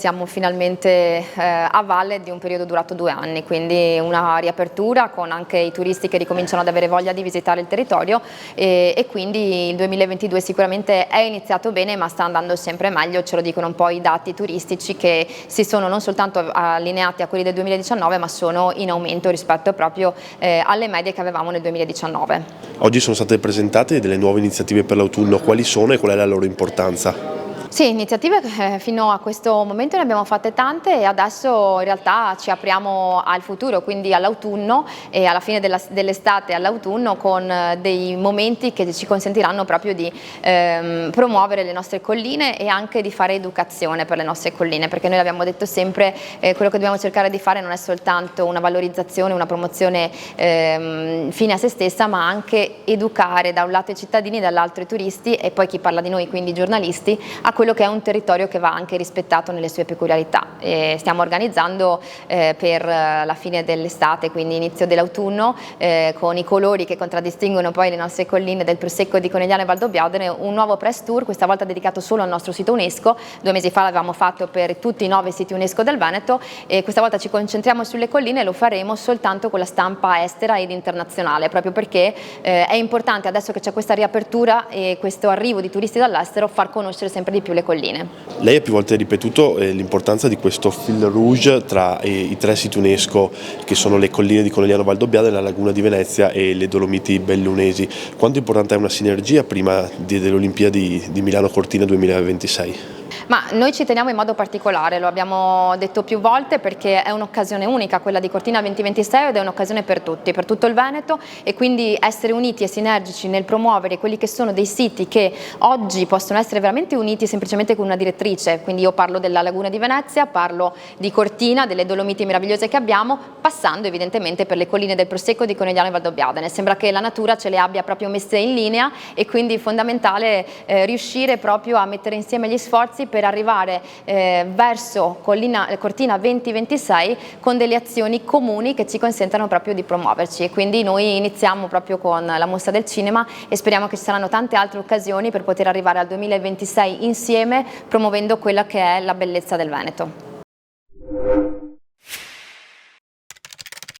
siamo finalmente a valle di un periodo durato 2 anni, quindi una riapertura con anche i turisti che ricominciano ad avere voglia di visitare il territorio e quindi il 2022 sicuramente è iniziato bene, ma sta andando sempre meglio, ce lo dicono un po' i dati turistici che si sono non soltanto allineati a quelli del 2019 ma sono in aumento rispetto proprio alle medie che avevamo nel 2019. Oggi sono state presentate delle nuove iniziative per l'autunno, quali sono e qual è la loro importanza? Sì, iniziative fino a questo momento ne abbiamo fatte tante e adesso in realtà ci apriamo al futuro, quindi all'autunno e alla fine dell'estate all'autunno con dei momenti che ci consentiranno proprio di promuovere le nostre colline e anche di fare educazione per le nostre colline, perché noi abbiamo detto sempre quello che dobbiamo cercare di fare non è soltanto una valorizzazione, una promozione fine a se stessa, ma anche educare da un lato i cittadini, dall'altro i turisti e poi chi parla di noi, quindi i giornalisti, a quello che è un territorio che va anche rispettato nelle sue peculiarità. Stiamo organizzando per la fine dell'estate, quindi inizio dell'autunno, con i colori che contraddistinguono poi le nostre colline del Prosecco di Conegliano e Valdobbiadene, un nuovo press tour, questa volta dedicato solo al nostro sito UNESCO. 2 mesi fa l'avevamo fatto per tutti i 9 siti UNESCO del Veneto e questa volta ci concentriamo sulle colline e lo faremo soltanto con la stampa estera ed internazionale, proprio perché è importante adesso che c'è questa riapertura e questo arrivo di turisti dall'estero far conoscere sempre di più le colline. Lei ha più volte ripetuto l'importanza di questo fil rouge tra i 3 siti UNESCO che sono le colline di Conegliano Valdobbiadene, la Laguna di Venezia e le Dolomiti Bellunesi. Quanto importante è una sinergia prima delle Olimpiadi di Milano Cortina 2026? Ma noi ci teniamo in modo particolare, lo abbiamo detto più volte perché è un'occasione unica quella di Cortina 2026 ed è un'occasione per tutti, per tutto il Veneto e quindi essere uniti e sinergici nel promuovere quelli che sono dei siti che oggi possono essere veramente uniti semplicemente con una direttrice, quindi io parlo della Laguna di Venezia, parlo di Cortina, delle Dolomiti meravigliose che abbiamo, passando evidentemente per le colline del Prosecco di Conegliano e Valdobbiadene. Sembra che la natura ce le abbia proprio messe in linea e quindi è fondamentale riuscire proprio a mettere insieme gli sforzi per arrivare verso Cortina 2026 con delle azioni comuni che ci consentano proprio di promuoverci e quindi noi iniziamo proprio con la Mostra del Cinema e speriamo che ci saranno tante altre occasioni per poter arrivare al 2026 insieme promuovendo quella che è la bellezza del Veneto.